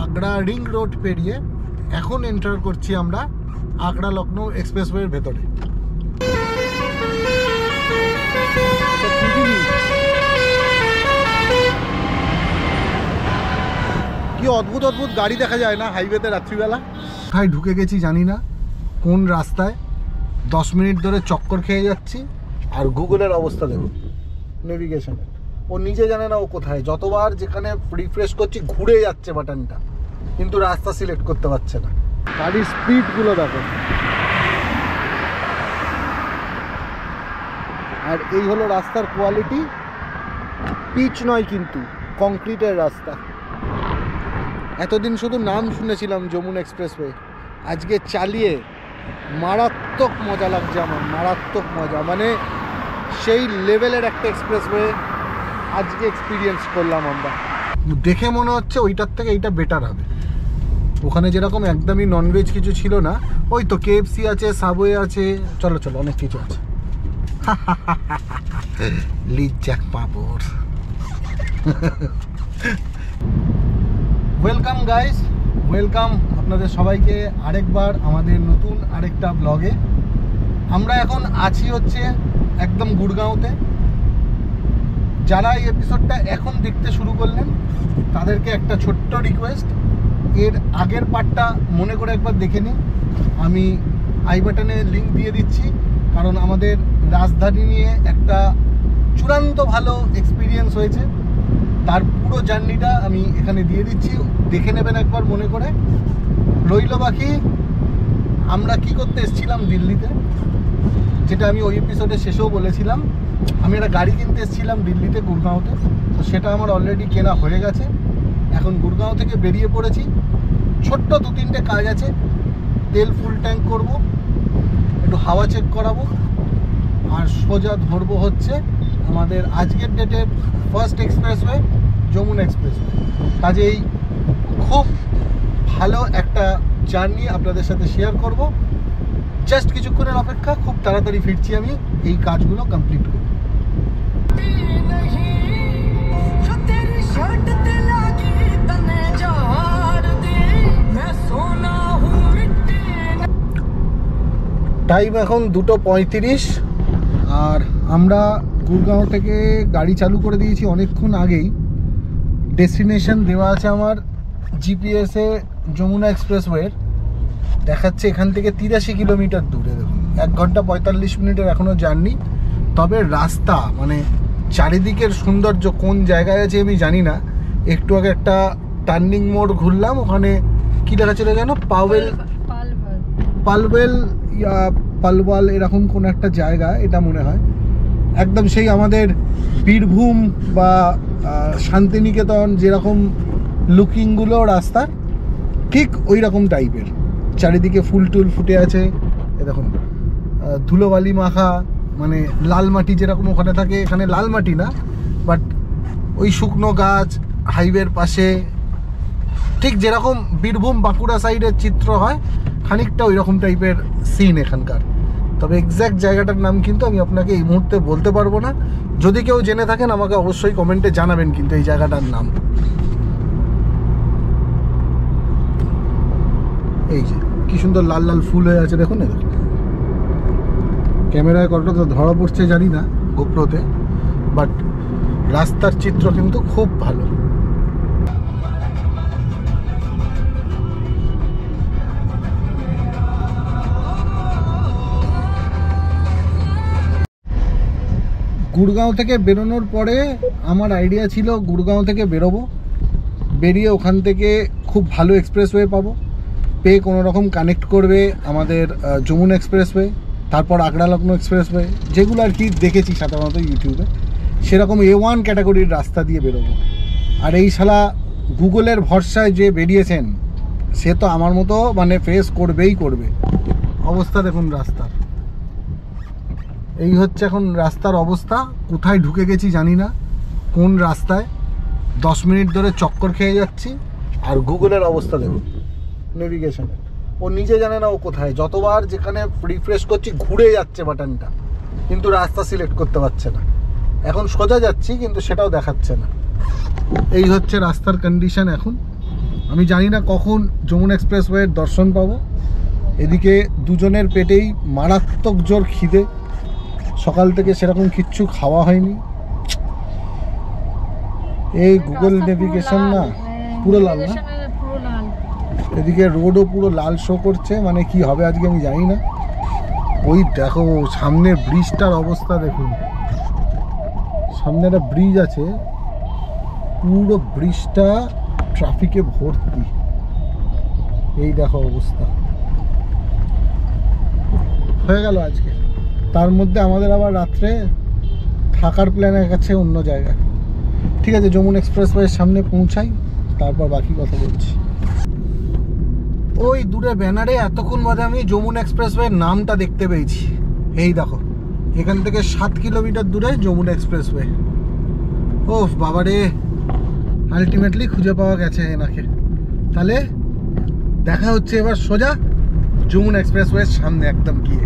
আগড়া ring road পেরিয়ে এখন enter করছি আমরা আগড়া লখনৌ এক্সপ্রেসওয়ের ভেতরে। কি অদ্ভুত অদ্ভুত গাড়ি দেখা যায় না হাইওয়েতে রাত্রিবেলা। কোথায় ঢুকে গেছি জানি না, কোন রাস্তায় 10 মিনিট ধরে চক্কর খেয়ে যাচ্ছি। আর গুগলের অবস্থা দেখুন, নেভিগেশনে ও নিজে জানে না ও কোথায়। যতবার যেখানে রিফ্রেশ করছি ঘুরে যাচ্ছে বাটনটা, কিন্তু রাস্তা সিলেক্ট করতে পারছে না। গাড়ির স্পিডগুলো দেখো। আর এই হলো রাস্তার কোয়ালিটি, পিচ নয় কিন্তু কংক্রিটের রাস্তা। এতদিন শুধু নাম শুনেছিলাম যমুনা এক্সপ্রেসওয়ে, আজকে চালিয়ে মারাত্মক মজা লাগছে আমার, মারাত্মক মজা। মানে সেই লেভেলের একটা এক্সপ্রেসওয়ে আজকে এক্সপিরিয়েন্স করলাম আমরা। দেখে মনে হচ্ছে ওইটার থেকে এইটা বেটার হবে। ওখানে যেরকম একদমই ননভেজ কিছু ছিল না, ওই তো KFC আছে, সাবওয়ে আছে, চলো চলো অনেক কিছু আছে। লিজ্জাক পাপড়। ওয়েলকাম গাইস, ওয়েলকাম আপনাদের সবাইকে আরেকবার আমাদের নতুন আরেকটা ব্লগে। আমরা এখন আছি হচ্ছে একদম গুড়গাঁওতে। যারা এই এপিসোডটা এখন দেখতে শুরু করলেন তাদেরকে একটা ছোট্ট রিকোয়েস্ট, এর আগের পার্টটা মনে করে একবার দেখে নিন। আমি আই বাটনে লিঙ্ক দিয়ে দিচ্ছি, কারণ আমাদের রাজধানী নিয়ে একটা চূড়ান্ত ভালো এক্সপিরিয়েন্স হয়েছে। তার পুরো জার্নিটা আমি এখানে দিয়ে দিচ্ছি, দেখে নেবেন একবার মনে করে। রইল বাকি আমরা কি করতে এসেছিলাম দিল্লিতে, যেটা আমি ওই এপিসোডে শেষেও বলেছিলাম। আমি একটা গাড়ি কিনতে এসেছিলাম দিল্লিতে, গুড়গাঁওতে। তো সেটা আমার অলরেডি কেনা হয়ে গেছে। এখন গুড়গাঁও থেকে বেরিয়ে পড়েছি। ছোট্ট 2-3টে কাজ আছে। তেল ফুল ট্যাঙ্ক করব, একটু হাওয়া চেক করাবো, আর সোজা ধরবো হচ্ছে আমাদের আজকের ডেটের ফার্স্ট এক্সপ্রেসওয়ে, যমুনা এক্সপ্রেসওয়ে। কাজেই খুব ভালো একটা জার্নি আপনাদের সাথে শেয়ার করব। জাস্ট কিছুক্ষণের অপেক্ষা, খুব তাড়াতাড়ি ফিরছি আমি এই কাজগুলো কমপ্লিট করে। টাইম এখন 2:35, আর আমরা গুড়গাঁও থেকে গাড়ি চালু করে দিয়েছি অনেকক্ষণ আগেই। ডেস্টিনেশন দেওয়া আছে আমার জিপিএসে, যমুনা এক্সপ্রেসওয়ের দেখাচ্ছে এখান থেকে 83 কিলোমিটার দূরে। দেখুন 1 ঘন্টা 45 মিনিটের এখনও জার্নি। তবে রাস্তা মানে চারিদিকের সৌন্দর্য কোন জায়গায় আছে আমি জানি না। একটু আগে একটা টার্নিং মোড় ঘুরলাম, ওখানে কি লেখা ছিল যেন, পালওয়েল ইয়া পালওয়াল এরকম কোন একটা জায়গা এটা মনে হয়। একদম সেই আমাদের বীরভূম বা শান্তিনিকেতন যেরকম লুকিংগুলো রাস্তার, ঠিক ওই রকম টাইপের। চারিদিকে ফুল টুল ফুটে আছে, এ দেখুন ধুলোবালি মাখা, মানে লাল মাটি যেরকম ওখানে থাকে, এখানে লাল মাটি না, বাট ওই শুকনো গাছ হাইওয়ের পাশে, ঠিক যেরকম বীরভূম বাঁকুড়া সাইডের চিত্র হয় খানিকটা ওই রকম টাইপের সিন এখানকার। তবে এক্স্যাক্ট জায়গাটার নাম কিন্তু আমি আপনাকে এই মুহূর্তে বলতে পারবো না। যদি কেউ জেনে থাকেন আমাকে অবশ্যই কমেন্টে জানাবেন কিন্তু এই জায়গাটার নাম। এই যে কি সুন্দর লাল লাল ফুল হয়ে আছে দেখুন। ক্যামেরায় কতটা তো ধরা পড়ছে জানি না গোপ্রোতে, বাট রাস্তার চিত্র কিন্তু খুব ভালো। গুড়গাঁও থেকে বেরোনোর পরে আমার আইডিয়া ছিল গুড়গাঁও থেকে বেরোবো, বেরিয়ে ওখান থেকে খুব ভালো এক্সপ্রেসওয়ে পাবো, পেয়ে কোনো রকম কানেক্ট করবে আমাদের যমুনা এক্সপ্রেসওয়ে, তারপর আগড়া লখনৌ এক্সপ্রেসওয়ে, যেগুলো আর কি দেখেছি সাধারণত ইউটিউবে, সেরকম A1 ক্যাটাগরির রাস্তা দিয়ে বেরোবো। আর এই শালা গুগলের ভরসায় যে বেরিয়েছেন সে তো আমার মতো মানে ফেস করবেই করবে। অবস্থা দেখুন রাস্তার, এই হচ্ছে এখন রাস্তার অবস্থা। কোথায় ঢুকে গেছি জানি না, কোন রাস্তায় 10 মিনিট ধরে চক্কর খেয়ে যাচ্ছি। আর গুগলের অবস্থা দেখুন, নেভিগেশনে ও নিজে জানে না ও কোথায়। যতবার যেখানে রিফ্রেশ করছি ঘুরে যাচ্ছে বাটনটা, কিন্তু রাস্তা সিলেক্ট করতে পারছে না। এখন সোজা যাচ্ছি কিন্তু সেটাও দেখাচ্ছে না। এই হচ্ছে রাস্তার কন্ডিশন এখন। আমি জানি না কখন যমুনা এক্সপ্রেসওয়ের দর্শন পাবো। এদিকে দুজনের পেটেই মারাত্মক জোর খিদে, সকাল থেকে সেরকম কিচ্ছু খাওয়া হয়নি। এই গুগল নেভিগেশন না পুরো লাল না, এদিকে রোডও পুরো লাল শো করছে, মানে কি হবে আজকে আমি জানি না। ওই দেখো সামনে ব্রিজটার অবস্থা দেখুন, সামনে একটা ব্রিজ আছে, পুরো ব্রিজটা ট্রাফিকে ভর্তি। এই দেখো অবস্থা হয়ে গেল আজকে। তার মধ্যে আমাদের আবার রাত্রে থাকার প্ল্যান আছে অন্য জায়গায়। ঠিক আছে, যমুনা এক্সপ্রেসওয়ের সামনে পৌঁছাই, তারপর বাকি কথা বলছি। ওই দূরে ব্যানারে এতক্ষণ বাদে আমি যমুনা এক্সপ্রেসওয়ের নামটা দেখতে পেয়েছি। এই দেখো, এখান থেকে 7 কিলোমিটার দূরে যমুনা এক্সপ্রেসওয়ে। ওফ বাবারে, আলটিমেটলি খুঁজে পাওয়া গেছে এনাকে। তাহলে দেখা হচ্ছে এবার সোজা যমুনা এক্সপ্রেসওয়ের সামনে একদম গিয়ে।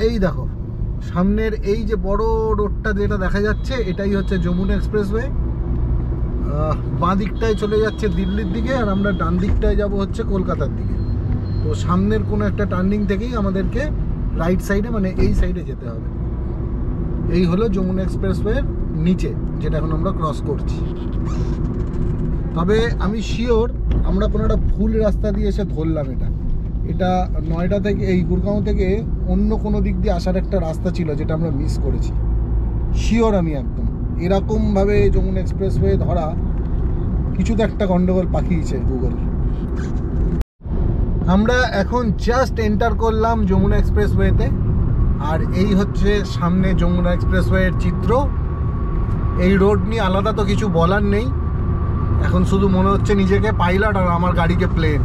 এই দেখো সামনের এই যে বড় রোডটা যেটা দেখা যাচ্ছে, এটাই হচ্ছে যমুনা এক্সপ্রেসওয়ে। বাঁ দিকটায় চলে যাচ্ছে দিল্লির দিকে, আর আমরা ডান দিকটায় যাব হচ্ছে কলকাতার দিকে। তো সামনের কোনো একটা টার্নিং থেকেই আমাদেরকে রাইট সাইডে, মানে এই সাইডে যেতে হবে। এই হলো যমুনা এক্সপ্রেসওয়ের নিচে, যেটা এখন আমরা ক্রস করছি। তবে আমি শিওর আমরা কোনো একটা ভুল রাস্তা দিয়ে এসে ধরলাম। এটা নয়ডা থেকে, এই গুরগাঁও থেকে অন্য কোনো দিক দিয়ে আসার একটা রাস্তা ছিল, যেটা আমরা মিস করেছি। শিওর আমি একদম এরকমভাবে যমুনা এক্সপ্রেসওয়ে ধরা, কিছু তো একটা গন্ডগোল পাকিয়েছে গুগল। আমরা এখন জাস্ট এন্টার করলাম যমুনা এক্সপ্রেসওয়েতে, আর এই হচ্ছে সামনে যমুনা এক্সপ্রেসওয়ের চিত্র। এই রোড নিয়ে আলাদা তো কিছু বলার নেই, এখন শুধু মনে হচ্ছে নিজেকে পাইলট আর আমার গাড়িকে প্লেন।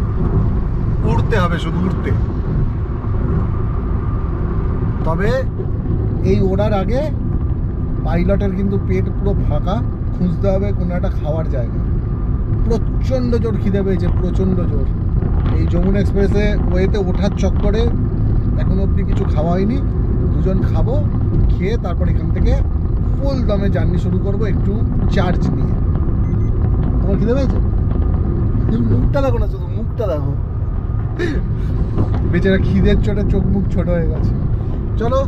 উড়তে হবে, শুধু উড়তে। তবে এই ওড়ার আগে পাইলটের কিন্তু পেট পুরো ফাঁকা, খুঁজতে হবে কোনো একটা খাওয়ার জায়গা। প্রচণ্ড জোর খিদে পেয়েছে, প্রচণ্ড জোর। এই যমুনা এক্সপ্রেসে ওয়েতে ওঠার চক্করে এখন অবধি কিছু খাওয়া হয়নি। দুজন খাবো, খেয়ে তারপর এখান থেকে ফুল দমে জার্নি শুরু করব, একটু চার্জ নিয়ে। তোমার খিদে পেয়েছে? মুখটা দেখো না, শুধু মুখটা দেখো। বেচারা খিদের চোটে চোখ মুখ ছোট হয়ে গেছে। চলো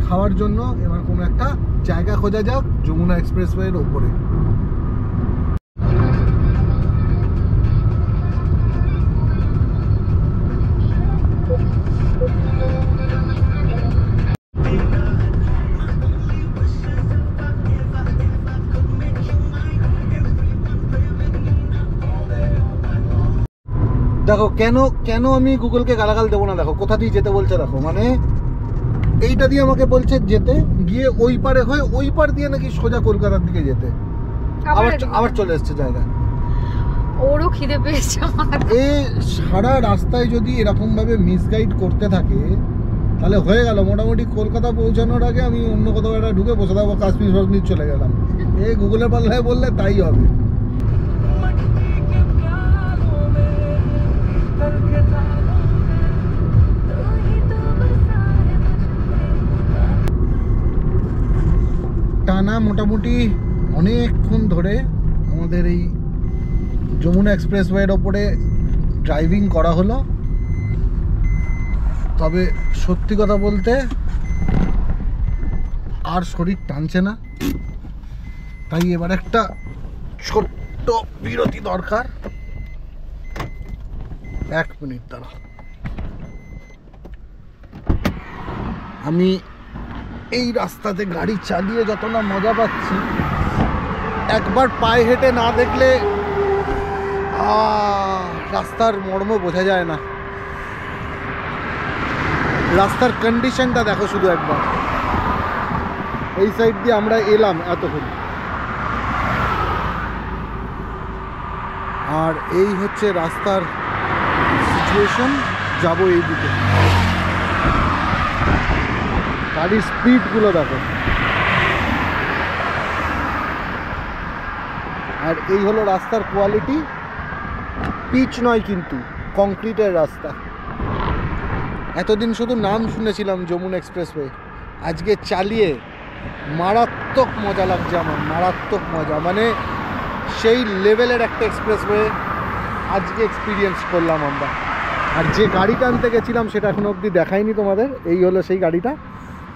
খাওয়ার জন্য এবার কোনো একটা জায়গা খোঁজা যাক যমুনা এক্সপ্রেসওয়ের ওপরে। দেখো কেন আমি গুগলকে গালাগাল দেবো না। দেখো কোথা দিয়ে যেতে বলছে, দেখো মানে এইটা দিয়ে আমাকে বলছে যেতে, গিয়ে ওই পারে হয়ে ওই পার দিয়ে নাকি সোজা কলকাতার দিকে যেতে। আবার চলে এসছে জায়গা। ওরও খিদে পেয়েছে। এই সারা রাস্তায় যদি এরকম ভাবে মিসগাইড করতে থাকে, তাহলে হয়ে গেল মোটামুটি কলকাতা পৌঁছানোর আগে আমি অন্য কোথাও একটা ঢুকে বসে থাকবো, কাশ্মীর চলে গেলাম। এই গুগলের পাল্লায় বললে তাই হবে। টানা মোটামুটি অনেকক্ষণ ধরে আমাদের এই যমুনা এক্সপ্রেসওয়ের ওপরে ড্রাইভিং করা হলো। তবে সত্যি কথা বলতে আর শরীর টানছে না, তাই এবার একটা ছোট্ট বিরতি দরকার। 1 মিনিট দাঁড়া। আমি এই রাস্তাতে গাড়ি চালিয়ে যত না মজা পাচ্ছি, একবার পায়ে হেঁটে না দেখলে রাস্তার মর্ম বোঝা যায় না। রাস্তার কন্ডিশনটা দেখো শুধু একবার। এই সাইড দিয়ে আমরা এলাম এতক্ষণ, আর এই হচ্ছে রাস্তার সিচুয়েশন। যাবো এই দিকে, গাড়ির স্পিডগুলো দেখো। আর এই হলো রাস্তার কোয়ালিটি, পিচ নয় কিন্তু কংক্রিটের রাস্তা। এতদিন শুধু নাম শুনেছিলাম যমুনা এক্সপ্রেসওয়ে, আজকে চালিয়ে মারাত্মক মজা লাগছে আমার, মারাত্মক মজা। মানে সেই লেভেলের একটা এক্সপ্রেসওয়ে, আজকে এক্সপিরিয়েন্স করলাম আমরা। আর যে গাড়িটা আনতে গেছিলাম সেটা এখনো অবধি দেখাইনি তোমাদের, এই হলো সেই গাড়িটা।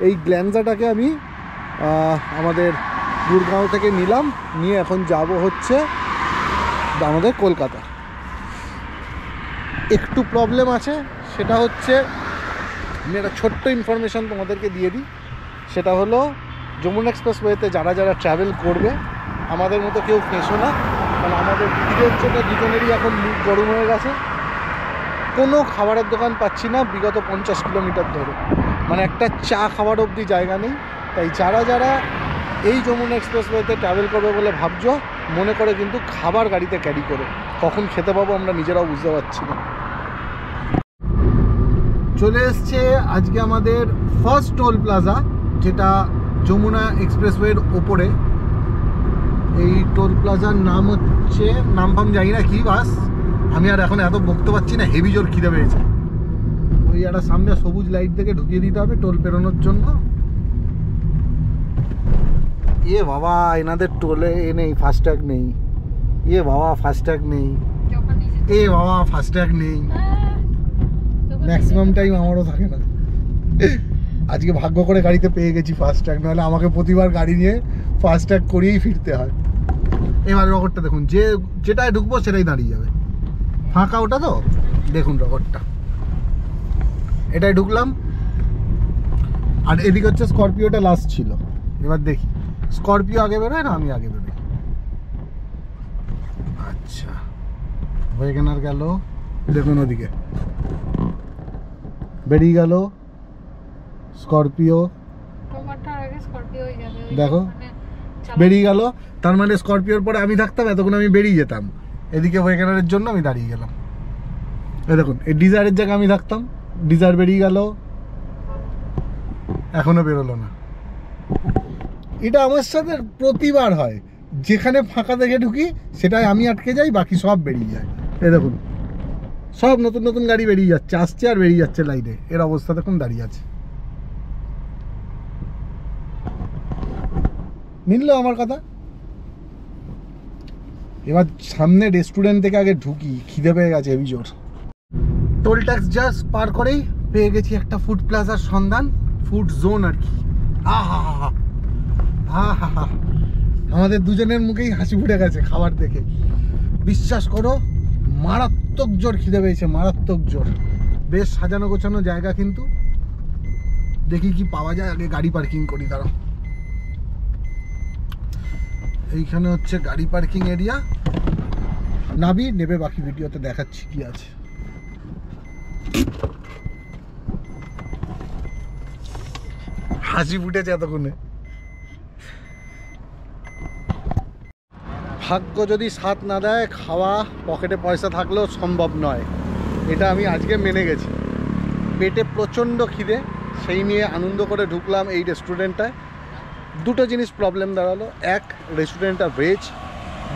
এই গ্ল্যান্সাটাকে আমি আমাদের গুড়গাঁও থেকে নিলাম, নিয়ে এখন যাব হচ্ছে আমাদের কলকাতা। একটু প্রবলেম আছে, সেটা হচ্ছে আমি একটা ছোট্ট ইনফরমেশান তোমাদেরকে দিয়ে দিই। সেটা হলো যমুনা এক্সপ্রেসওয়েতে যারা যারা ট্রাভেল করবে, আমাদের মতো কেউ ফেঁসো না, কারণ আমাদের ভিড়ের জন্য দুজনেরই এখন মুখ গরম হয়ে গেছে। কোনো খাবারের দোকান পাচ্ছি না বিগত 50 কিলোমিটার ধরে, মানে একটা চা খাওয়ার অবধি জায়গা নেই। তাই যারা যারা এই যমুনা এক্সপ্রেসওয়েতে ট্রাভেল করবে বলে ভাবছো, মনে করে কিন্তু খাবার গাড়িতে ক্যারি করে, কখন খেতে পাবো আমরা নিজেরাও বুঝতে পারছি না। চলে এসছে আজকে আমাদের ফার্স্ট টোল প্লাজা, যেটা যমুনা এক্সপ্রেসওয়ের ওপরে। এই টোল প্লাজার নাম হচ্ছে, নাম ফাম জানি না কি, বাস আমি আর এখন এত বকতে পারছি না, হেভি জোর খিদে পেয়েছে। ওই একটা সামনে সবুজ লাইট থেকে ঢুকিয়ে দিতে হবে টোল পেরোনোর জন্য। এ বাবা, এনাদের টোলে নেই ফাস্ট্যাগ নেই। এ বাবা, ফাস্ট্যাগ নেই। এ বাবা, ফাস্ট্যাগ নেই। ম্যাক্সিমাম টাইম আমারও থাকে না। আজকে ভাগ্য করে গাড়িতে পেয়ে গেছি ফাস্ট্যাগ, নাহলে আমাকে প্রতিবার গাড়ি নিয়ে ফাস্ট্যাগ করিয়েই ফিরতে হয়। এবার রকটটা দেখুন, যেটায় ঢুকবো সেটাই দাঁড়িয়ে যাবে। ফাঁকা ওটা তো, দেখুন রকটটা। এটাই ঢুকলাম, আর এদিকে হচ্ছে স্করপিওটা লাস্ট ছিল। এবার দেখি স্করপিও আগে বেরোয় না আমি আগে বেরোই। আচ্ছা, ওয়েগনার গেল, দেখুন ওদিকে বেরিয়ে গেল স্করপিও। দেখো বেরিয়ে গেল, তার মানে স্করপিওর পরে আমি থাকতাম, এতক্ষণ আমি বেরিয়ে যেতাম। এদিকে ওয়েগনারের জন্য আমি দাঁড়িয়ে গেলাম। এই দেখুন, এই ডিজায়ারের জায়গায় আমি থাকতাম, ডিজায়ার বেরিয়ে গেল, এখনো বেরোলো না। এটা আমার সাথে প্রতিবার হয়, যেখানে ফাঁকা দেখে ঢুকি সেটাই আমি আটকে যাই, বাকি সব বেরিয়ে যায়। এই দেখুন, সব নতুন নতুন গাড়ি বেরিয়ে যাচ্ছে, আসছে আর বেরিয়ে যাচ্ছে লাইনে। এর অবস্থা দেখুন, দাঁড়িয়ে আছে। মিললো আমার কথা? এবার সামনে রেস্টুরেন্ট থেকে আগে ঢুকি, খিদে পেয়ে গেছে হেভি জোর। টোল ট্যাক্স জাস্ট পার করেই পেয়ে গেছি একটা ফুড প্লাজার সন্ধান, ফুড জোন আর কি। আহা হা হা হা হা, আমাদের দুজনের মুখেই হাসি ফুটে গেছে খাবার দেখে। বিশ্বাস করো, মারাত্মক জোর খিদে পেয়েছে, মারাত্মক জোর। বেশ সাজানো গোছানো জায়গা, কিন্তু দেখি কি পাওয়া যায়। আগে গাড়ি পার্কিং করি, দাঁড়াও। এইখানে হচ্ছে গাড়ি পার্কিং এরিয়া। নাবি নেবে, বাকি ভিডিওতে দেখাচ্ছি কি আছে। হাসি ফুটেছে এতক্ষণে। ভাগ্য যদি সাথ না দেয়, খাওয়া পকেটে পয়সা থাকলেও সম্ভব নয়, এটা আমি আজকে মেনে গেছি। পেটে প্রচণ্ড খিদে, সেই নিয়ে আনন্দ করে ঢুকলাম এই রেস্টুরেন্টটায়। দুটো জিনিস প্রবলেম দাঁড়ালো, এক, রেস্টুরেন্টটা ভেজ।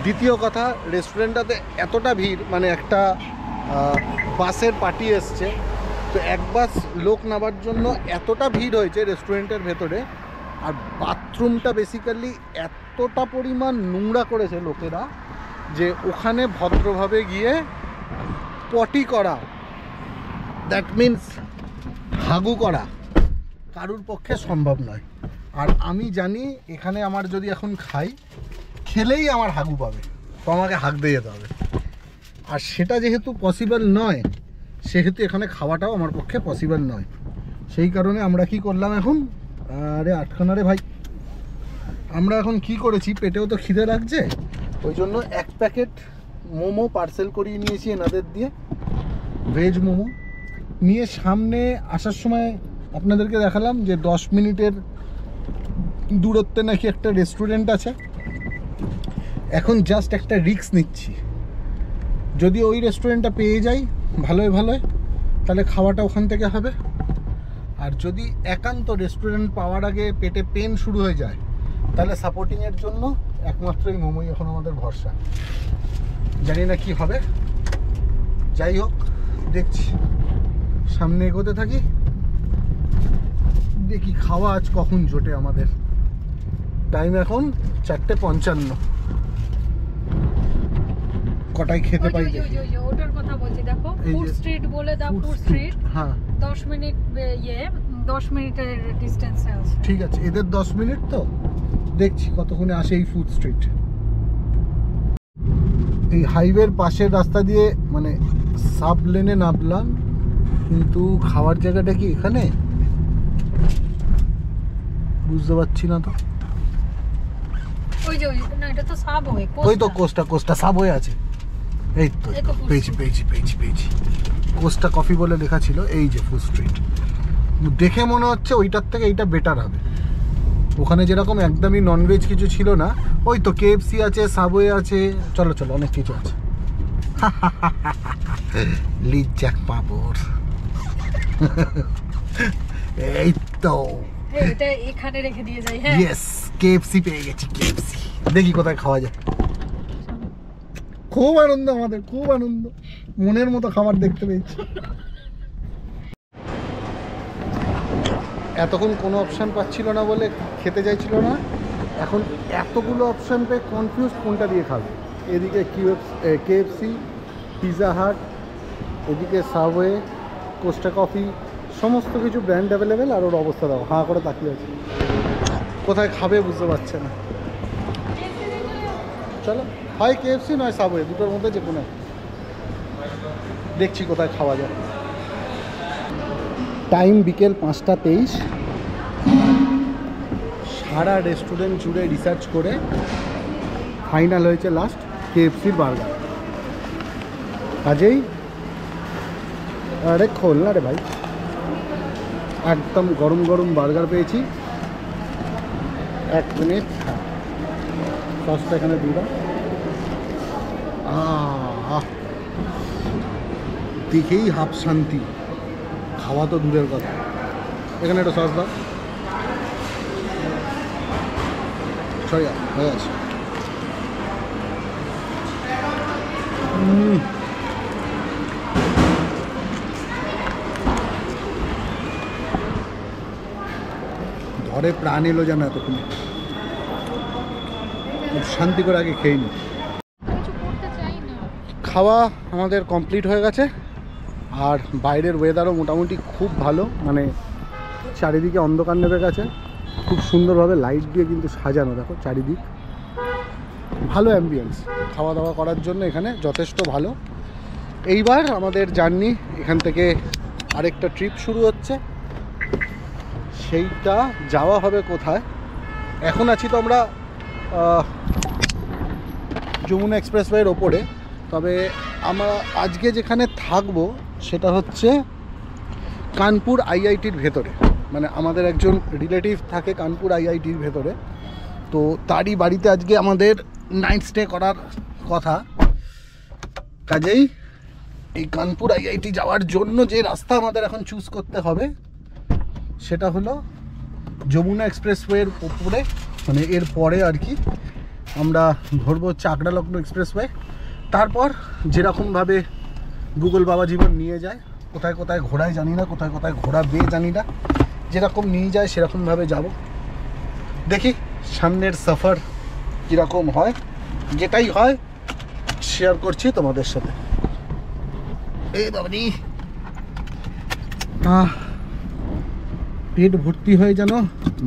দ্বিতীয় কথা, রেস্টুরেন্টটাতে এতটা ভিড়, মানে একটা বাসের পার্টি এসছে, তো এক বাস লোক নামার জন্য এতটা ভিড় হয়েছে রেস্টুরেন্টের ভেতরে। আর বাথরুমটা বেসিক্যালি এতটা পরিমাণ নোংরা করেছে লোকেরা, যে ওখানে ভদ্রভাবে গিয়ে পটি করা, দ্যাট মিন্স হাগু করা, কারুর পক্ষে সম্ভব নয়। আর আমি জানি এখানে আমার যদি এখন খাই, খেলেই আমার হাগু পাবে, তো আমাকে হাগ দিয়ে যেতে হবে। আর সেটা যেহেতু পসিবল নয়, সেহেতু এখানে খাওয়াটাও আমার পক্ষে পসিবল নয়। সেই কারণে আমরা কি করলাম এখন, আরে আটখানা রে ভাই, আমরা এখন কি করেছি, পেটেও তো খিদে লাগছে, ওই জন্য এক প্যাকেট মোমো পার্সেল করিয়ে নিয়েছি এনাদের দিয়ে, ভেজ মোমো নিয়ে। সামনে আসার সময় আপনাদেরকে দেখালাম যে 10 মিনিটের দূরত্বে নাকি একটা রেস্টুরেন্ট আছে। এখন জাস্ট একটা রিস্ক নিচ্ছি, যদি ওই রেস্টুরেন্টটা পেয়ে যাই ভালোই ভালোই, তাহলে খাওয়াটা ওখান থেকে হবে। আর যদি একান্ত রেস্টুরেন্ট পাওয়ার আগে পেটে পেন শুরু হয়ে যায়, তাহলে সাপোর্টিংয়ের জন্য একমাত্র এই মোমোই এখন আমাদের ভরসা। জানি না কি হবে, যাই হোক দেখছি, সামনে এগোতে থাকি, দেখি খাওয়া আজ কখন জোটে আমাদের। টাইম এখন 4:55। কটায় খেতে পাই ওটার কথা বলছি, দেখো ফুড স্ট্রিট বলে দাও, ফুড স্ট্রিট। হ্যাঁ 10 মিনিট 10 মিনিটের ডিসটেন্সে আছে। ঠিক আছে, এদের 10 মিনিট তো, দেখছি কতক্ষণে আসে এই ফুড স্ট্রিট। এই হাইওয়ের পাশের রাস্তা দিয়ে মানে সাব লেনে নামলাম, কিন্তু খাওয়ার জায়গাটা কি এখানে বুঝতে পারছি না তো। ওই যে না, এটা তো সাবওয়ে, ওই তো কোস্টা সাবওয়ে আছে, এই তো পেয়েছি কোস্টা কফি বলে লেখা ছিল। এই যে ফুড স্ট্রিট, দেখে মনে হচ্ছে ওইটার থেকে এইটা বেটার হবে। ওখানে যেরকম একদমই ননভেজ কিছু ছিল না, ওই তো KFC আছে, সাবওয়ে আছে, চলো অনেক কিছু আছে। লিজ্জাক পাপড়, এই তো এটা এখানে রেখে দিয়ে যাই। হ্যাঁ ইয়েস, KFC পেয়ে গেছি। KFC দেখি কোথায় খাওয়া যায়। খুব আনন্দ, আমাদের খুব আনন্দ, মনের মতো খাবার দেখতে পেয়েছি। এতক্ষণ কোনো অপশান পাচ্ছিল না বলে খেতে চাইছিল না, এখন এতগুলো অপশান পেয়ে কনফিউজ কোনটা দিয়ে খাবে। এদিকে KFC, পিৎজা হাট, এদিকে সাবওয়ে, কোস্টা কফি, সমস্ত কিছু ব্র্যান্ড অ্যাভেলেবেল। আর ওর অবস্থা দাও, হাঁ করে তাকিয়ে আছে, কোথায় খাবে বুঝতে পারছে না। চলো, হয় KFC নয় সাবওয়ে, দুটোর মধ্যে যে কোনো দেখছি কোথায় খাওয়া যায়। টাইম বিকেল 5টা 23। সারা রেস্টুরেন্ট জুড়ে রিসার্চ করে ফাইনাল হয়েছে লাস্ট KFCর বার্গার। কাজেই আরে খোল না রে ভাই, একদম গরম গরম বার্গার পেয়েছি। 1 মিনিট, হ্যাঁ সসটা এখানে দিয়ে দাও। দেখেই হাফ শান্তি, খাওয়া তো দূরের কথা। এখানে একটা সস দাও, সরি হয়ে আছে। ধরে প্রাণ এলো যেন এতক্ষণে, খুব শান্তি করে আগে খেয়ে নি। খাওয়া আমাদের কমপ্লিট হয়ে গেছে, আর বাইরের ওয়েদারও মোটামুটি খুব ভালো, মানে চারিদিকে অন্ধকার নেমে গেছে, খুব সুন্দরভাবে লাইট দিয়ে কিন্তু সাজানো, দেখো চারিদিক, ভালো অ্যাম্বিয়েন্স খাওয়া দাওয়া করার জন্য এখানে যথেষ্ট ভালো। এইবার আমাদের জার্নি, এখান থেকে আরেকটা ট্রিপ শুরু হচ্ছে, সেইটা যাওয়া হবে কোথায়। এখন আছি তো আমরা যমুনা এক্সপ্রেসওয়ের ওপরে, তবে আমরা আজকে যেখানে থাকবো সেটা হচ্ছে কানপুর IITর ভেতরে, মানে আমাদের একজন রিলেটিভ থাকে কানপুর IITর ভেতরে, তো তারই বাড়িতে আজকে আমাদের নাইট স্টে করার কথা। কাজেই এই কানপুর IIT যাওয়ার জন্য যে রাস্তা আমাদের এখন চুজ করতে হবে সেটা হলো যমুনা এক্সপ্রেসওয়ের উপরে, মানে এর পরে আর কি আমরা ধরবো হচ্ছে আগ্রা লখনৌ এক্সপ্রেসওয়ে। তারপর যেরকমভাবে গুগল বাবা জীবন নিয়ে যায়, কোথায় কোথায় ঘোরায় জানি না, কোথায় কোথায় ঘোরাবে জানি না, যেরকম নিয়ে যায় সেরকমভাবে যাব। দেখি সামনের সফর কীরকম হয়, যেটাই হয় শেয়ার করছি তোমাদের সাথে। এই বাবানি, পেট ভর্তি হয়ে যেন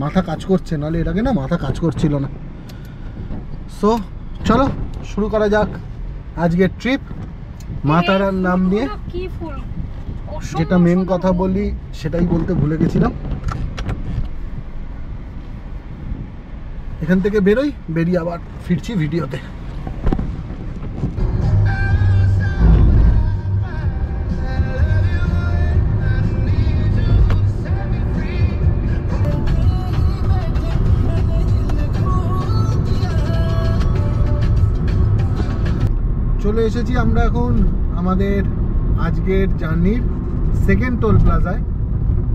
মাথা কাজ করছে, নাহলে এর আগে না মাথা কাজ করছিল না। সো চলো শুরু করা যাক আজকের ট্রিপ মা তারার নাম নিয়ে। যেটা মেন কথা বলি সেটাই বলতে ভুলে গেছিলাম। এখান থেকে বেরোই, বেরিয়ে আবার ফিরছি ভিডিওতে। চলে এসেছি আমরা এখন আমাদের আজকের জার্নির সেকেন্ড টোল প্লাজায়।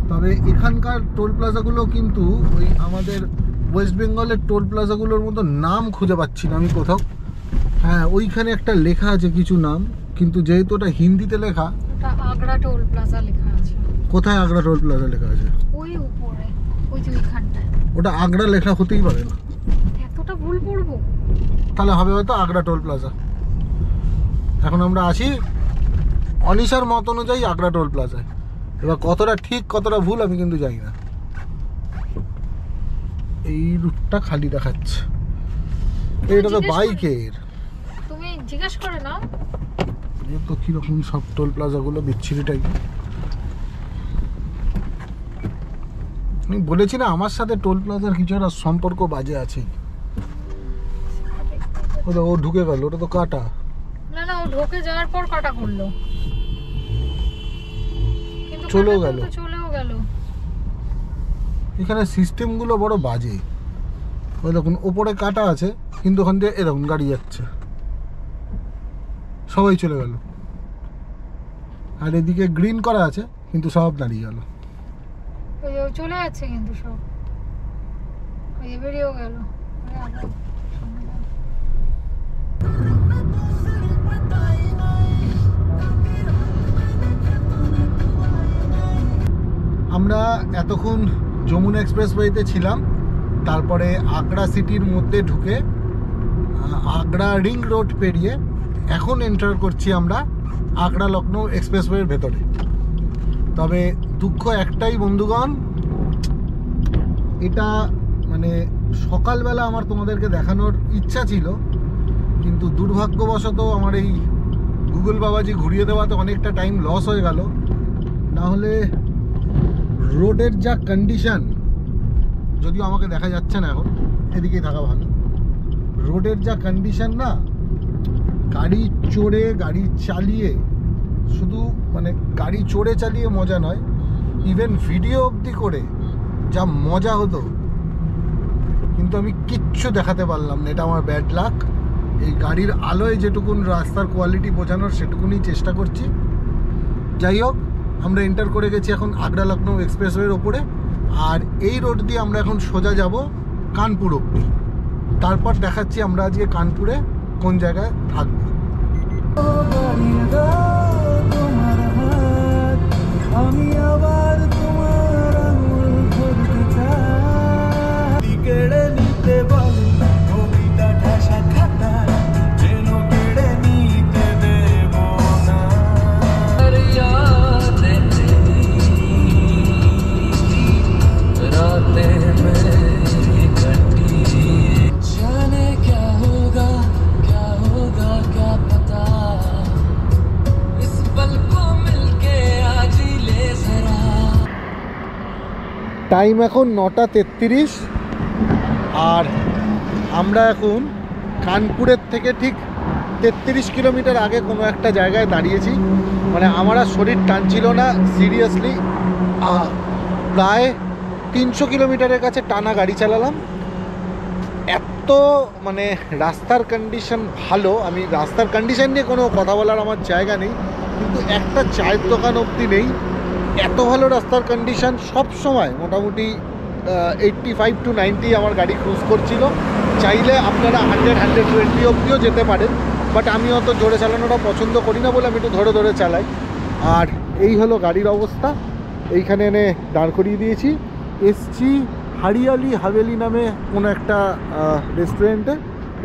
তবে এখানকার টোল প্লাজাগুলো কিন্তু ওই আমাদের ওয়েস্ট বেঙ্গলের টোল প্লাজাগুলোর মতো নাম খুঁজে পাচ্ছি না আমি কোথাও। হ্যাঁ, ওইখানে একটা লেখা আছে কিছু নাম, কিন্তু যেহেতু ওটা হিন্দিতে লেখা, ওটা আগ্রা টোল প্লাজা লেখা আছে। কোথায় আগ্রা টোল প্লাজা লেখা আছে? ওই উপরে, ওই যে ওইখানটায়। ওটা আগ্রা লেখা হতেই পারে না। এতটা ভুল পড়বো? তাহলে হবে হয়তো আগ্রা টোল প্লাজা। এখন আমরা আসি অনিশার মত অনুযায়ী আগ্রা টোল প্লাজায়। এবার কতটা ঠিক কতটা ভুল আমি কিন্তু জানি না। এই রুটটা খালি দেখাচ্ছে, এটা তো বাইকের। তুমি জিজ্ঞেস করে নাও তো কিরকম সব টোল প্লাজা গুলো বিচ্ছিরি টাইপ। আমি বলেছি না আমার সাথে টোল প্লাজার কিছু একটা সম্পর্ক বাজে আছে। ও ঢুকে গেল, ওটা তো কাটা। না না, ও ঢোকে যাওয়ার পর কাটা করলো, কিন্তু চলেও গেল। এখানে সিস্টেম গুলো বড় বাজে। ওই দেখুন ওপরে কাটা আছে, কিন্তু ওখান দিয়ে এরকম গাড়ি যাচ্ছে, সবাই চলে গেল। আর এদিকে গ্রিন করা আছে, কিন্তু সব দাঁড়িয়ে গেল। ওই চলে যাচ্ছে কিন্তু সব, ওই বেরিয়েও গেল। আমরা এতক্ষণ যমুনা এক্সপ্রেসওয়েতে ছিলাম, তারপরে আগ্রা সিটির মধ্যে ঢুকে আগ্রা রিং রোড পেরিয়ে এখন এন্টার করছি আমরা আগ্রা লখনৌ এক্সপ্রেসওয়ের ভেতরে। তবে দুঃখ একটাই বন্ধুগণ, এটা মানে সকালবেলা আমার তোমাদেরকে দেখানোর ইচ্ছা ছিল, কিন্তু দুর্ভাগ্যবশত আমার এই গুগল বাবাজি ঘুরিয়ে দেওয়াতে অনেকটা টাইম লস হয়ে গেল। না হলে রোডের যা কন্ডিশন, যদিও আমাকে দেখা যাচ্ছে না এখন, এদিকেই থাকা ভালো। রোডের যা কন্ডিশন না, গাড়ি চড়ে গাড়ি চালিয়ে, শুধু মানে গাড়ি চড়ে চালিয়ে মজা নয়, ইভেন ভিডিও অবধি করে যা মজা হতো, কিন্তু আমি কিচ্ছু দেখাতে পারলাম না। এটা আমার ব্যাড লাক। এই গাড়ির আলোয় যেটুকুন রাস্তার কোয়ালিটি বোঝানোর সেটুকুনি চেষ্টা করছি। যাই হোক, আমরা এন্টার করে গেছি এখন আগ্রা লখনৌ এক্সপ্রেসওয়ের ওপরে, আর এই রোড দিয়ে আমরা এখন সোজা যাব কানপুর অবধি। তারপর দেখাচ্ছি আমরা আজকে কানপুরে কোন জায়গায় থাকবো। আমি আবার তোমার আঙুল ধরতে চাই, কেড়ে নিতে বলো কবিতা ঠাসা খাতা, যেন কেড়ে নিতে দেব না। টাইম এখন 9:33, আর আমরা এখন কানপুরের থেকে ঠিক 33 কিলোমিটার আগে কোনো একটা জায়গায় দাঁড়িয়েছি। মানে আমার আর শরীর টানছিল না, সিরিয়াসলি প্রায় 300 কিলোমিটারের কাছে টানা গাড়ি চালালাম। এত মানে রাস্তার কন্ডিশন ভালো, আমি রাস্তার কন্ডিশন নিয়ে কোনো কথা বলার আমার জায়গা নেই, কিন্তু একটা চায়ের দোকান অবধি নেই। এত ভালো রাস্তার কন্ডিশন, সব সময় মোটামুটি 85 to 90 আমার গাড়ি ক্রুজ করছিল। চাইলে আপনারা 100-120 অবধিও যেতে পারেন, বাট আমি অত জোরে চালানোটা পছন্দ করি না বলে আমি একটু ধরে ধরে চালাই। আর এই হলো গাড়ির অবস্থা। এইখানে এনে দাঁড় করিয়ে দিয়েছি। এসছি হারিয়ালি হাভেলি নামে কোনো একটা রেস্টুরেন্টে।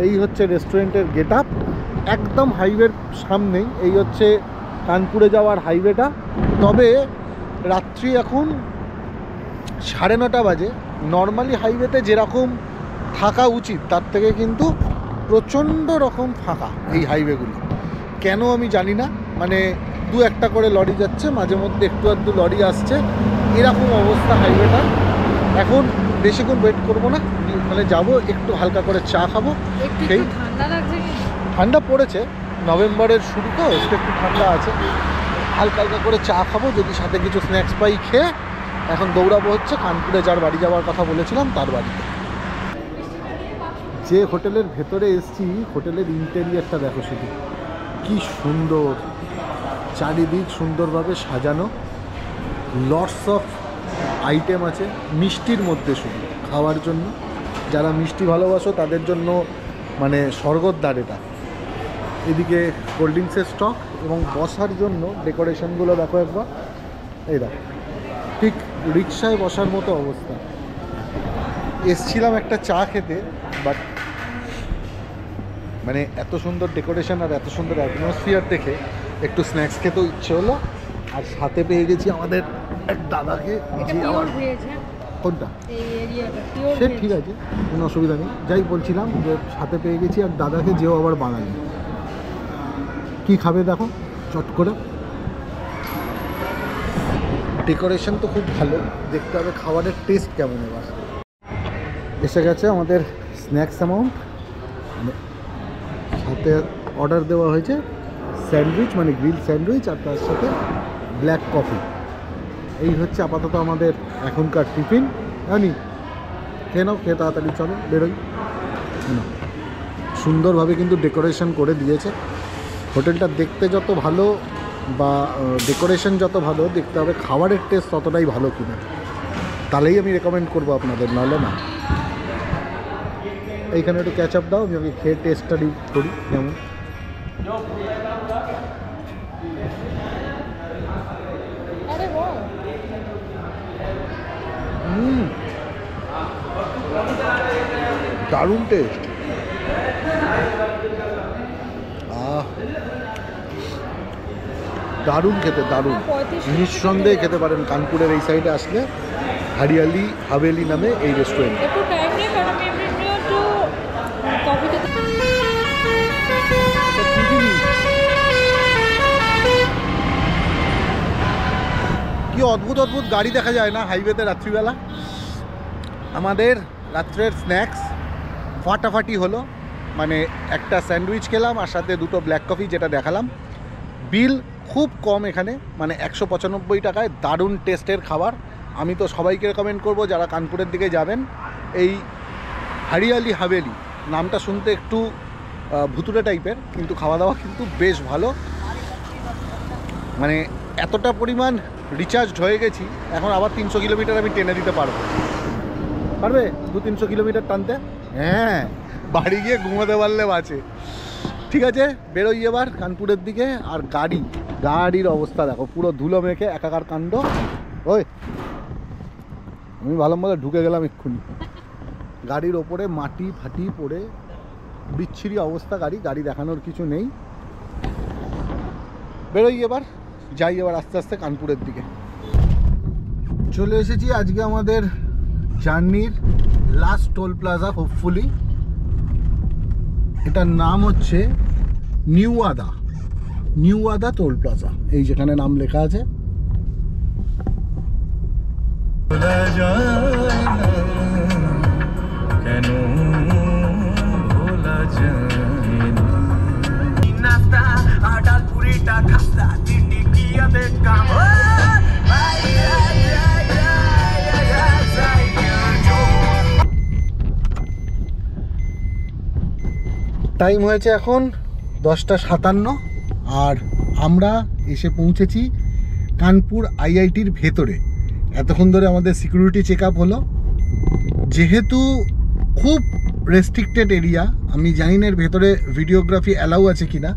এই হচ্ছে রেস্টুরেন্টের গেট আপ, একদম হাইওয়ের সামনেই। এই হচ্ছে কানপুরে যাওয়ার হাইওয়েটা। তবে রাত্রি এখন 9:30 বাজে। নর্মালি হাইওয়েতে যেরকম থাকা উচিত তার থেকে কিন্তু প্রচণ্ড রকম ফাঁকা এই হাইওয়েগুলো। কেন আমি জানি না, মানে 2-1টা করে লরি যাচ্ছে, মাঝে মধ্যে একটু আধটু লরি আসছে, এরকম অবস্থা হাইওয়েটা। এখন বেশিক্ষণ ওয়েট করবো না, মানে যাবো একটু হালকা করে চা খাবো। সেই ঠান্ডা পড়েছে, নভেম্বরের শুরু তো, একটু ঠান্ডা আছে। হালকা হালকা করে চা খাবো, যদি সাথে কিছু স্ন্যাক্স পাই খেয়ে এখন দৌড়াবো হচ্ছে কানপুরে যার বাড়ি যাওয়ার কথা বলেছিলাম তার বাড়িতে। যে হোটেলের ভেতরে এসছি, হোটেলের ইন্টেরিয়ারটা দেখো শুধু কি সুন্দর, চারিদিক সুন্দরভাবে সাজানো, লটস অফ আইটেম আছে মিষ্টির মধ্যে, শুধু খাওয়ার জন্য। যারা মিষ্টি ভালোবাসো তাদের জন্য মানে স্বর্গদ্বার এটা। এদিকে কোল্ড ড্রিঙ্কসের স্টক এবং বসার জন্য ডেকোরেশনগুলো দেখো একবার। এই দেখো, ঠিক রিক্সায় বসার মতো অবস্থা। এসছিলাম একটা চা খেতে, বাট মানে এত সুন্দর ডেকোরেশন আর এত সুন্দর অ্যাটমসফিয়ার দেখে একটু স্ন্যাক্স খেতেও ইচ্ছে হলো। আর সাথে পেয়ে গেছি আমাদের এক দাদাকে, যে আমার কোনটা সে ঠিক আছে, কোনো অসুবিধা নেই। যাই বলছিলাম যে সাথে পেয়ে গেছি আর দাদাকে, যেও আবার বাঙালি। কি খাবে দেখো চট করে। ডেকোরেশন তো খুব ভালো, দেখতে হবে খাবারের টেস্ট কেমন। এবার এসে গেছে আমাদের স্ন্যাক্স অ্যামাউন্ট, সাথে অর্ডার দেওয়া হয়েছে স্যান্ডউইচ, মানে গ্রিল স্যান্ডউইচ, আর তার সাথে ব্ল্যাক কফি। এই হচ্ছে আপাতত আমাদের এখনকার টিফিন। জানি খেয়ে নাও, খেয়ে তাড়াতাড়ি চলো বেরোই। সুন্দরভাবে কিন্তু ডেকোরেশন করে দিয়েছে। হোটেলটা দেখতে যত ভালো বা ডেকোরেশন যত ভালো, দেখতে হবে খাবারের টেস্ট ততটাই ভালো কিনা, তাহলেই আমি রেকমেন্ড করবো আপনাদের, নাহলে না। এইখানে একটু ক্যাচ আপ দাও, আমি ওকে খেয়ে টেস্টটা করি কেমন। দারুণ টেস্ট। দারুণ খেতে, দারুণ। নিঃসন্দেহে খেতে পারেন কানপুরের এই সাইডে আসলে, হরিয়ালি হাভেলি নামে এই রেস্টুরেন্ট। কি অদ্ভুত অদ্ভুত গাড়ি দেখা যায় না হাইওয়েতে রাত্রিবেলা। আমাদের রাত্রের স্ন্যাক্স ফাটাফাটি হলো, মানে একটা স্যান্ডউইচ খেলাম আর সাথে দুটো ব্ল্যাক কফি, যেটা দেখালাম। বিল খুব কম এখানে, মানে 195 টাকায় দারুণ টেস্টের খাবার। আমি তো সবাইকে রেকমেন্ড করব যারা কানপুরের দিকে যাবেন, এই হরিয়ালি হাভেলি নামটা শুনতে একটু ভুতুরে টাইপের, কিন্তু খাওয়া দাওয়া কিন্তু বেশ ভালো। মানে এতটা পরিমাণ রিচার্জড হয়ে গেছি, এখন আবার 300 কিলোমিটার আমি টেনে দিতে পারবো। পারবে 200-300 কিলোমিটার টানতে? হ্যাঁ, বাড়ি গিয়ে ঘুমাতে পারলে বাঁচে। ঠিক আছে, বেরোই এবার কানপুরের দিকে। আর গাড়ির অবস্থা দেখো, পুরো ধুলো মেখে একাকার কাণ্ড। ওই আমি ভালো মতো ঢুকে গেলাম এক্ষুনি। গাড়ির ওপরে মাটি ফাটি পড়ে বিচ্ছিরি অবস্থা। গাড়ি দেখানোর কিছু নেই। বেরোই এবার, যাই এবার আস্তে আস্তে কানপুরের দিকে। চলে এসেছি আজকে আমাদের জার্নির লাস্ট টোল প্লাজা, হোপফুলি। এটার নাম হচ্ছে নিউ আদা টোল প্লাজা, এই যেখানে নাম লেখা আছে। কেন ভোলা যায় না নাস্তা আডাল পুরিটা খাস্তা চিটি কি আবে কাম। টাইম হয়েছে এখন 10:57 আর আমরা এসে পৌঁছেছি কানপুর আইআইটির ভেতরে। এতক্ষণ ধরে আমাদের সিকিউরিটি চেক আপ হলো। যেহেতু খুব রেস্ট্রিক্টেড এরিয়া, আমি জানি না এর ভেতরে ভিডিওগ্রাফি অ্যালাউ আছে কিনা,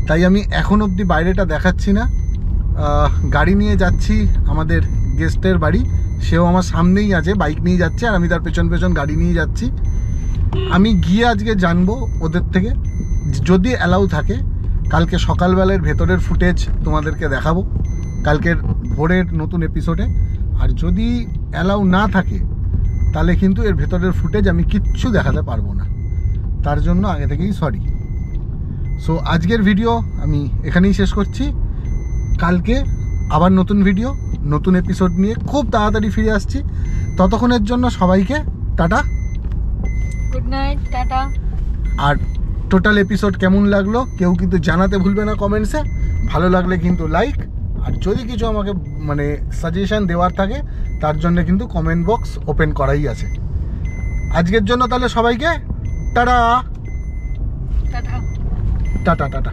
তাই আমি এখন অবধি বাইরেটা দেখাচ্ছি না। গাড়ি নিয়ে যাচ্ছি আমাদের গেস্টের বাড়ি, সেও আমার সামনেই আছে, বাইক নিয়ে যাচ্ছে আর আমি তার পেছন পেছন গাড়ি নিয়ে যাচ্ছি। আমি গিয়ে আজকে জানবো ওদের থেকে, যদি অ্যালাউ থাকে কালকে সকালবেলার ভেতরের ফুটেজ তোমাদেরকে দেখাবো কালকের ভোরের নতুন এপিসোডে। আর যদি অ্যালাউ না থাকে তাহলে কিন্তু এর ভেতরের ফুটেজ আমি কিচ্ছু দেখাতে পারবো না, তার জন্য আগে থেকেই সরি। সো আজকের ভিডিও আমি এখানেই শেষ করছি। কালকে আবার নতুন ভিডিও, নতুন এপিসোড নিয়ে খুব তাড়াতাড়ি ফিরে আসছি। ততক্ষণের জন্য সবাইকে টাটা, গুড নাইট, টাটা। আর টোটাল এপিসোড কেমন লাগলো কেউ কিন্তু জানাতে ভুলবে না কমেন্টসে। ভালো লাগলে কিন্তু লাইক, আর যদি কিছু আমাকে মানে সাজেশন দেওয়ার থাকে তার জন্য কিন্তু কমেন্ট বক্স ওপেন করাই আছে। আজকের জন্য তাহলে সবাইকে টাটা টাটা টাটা টাটা।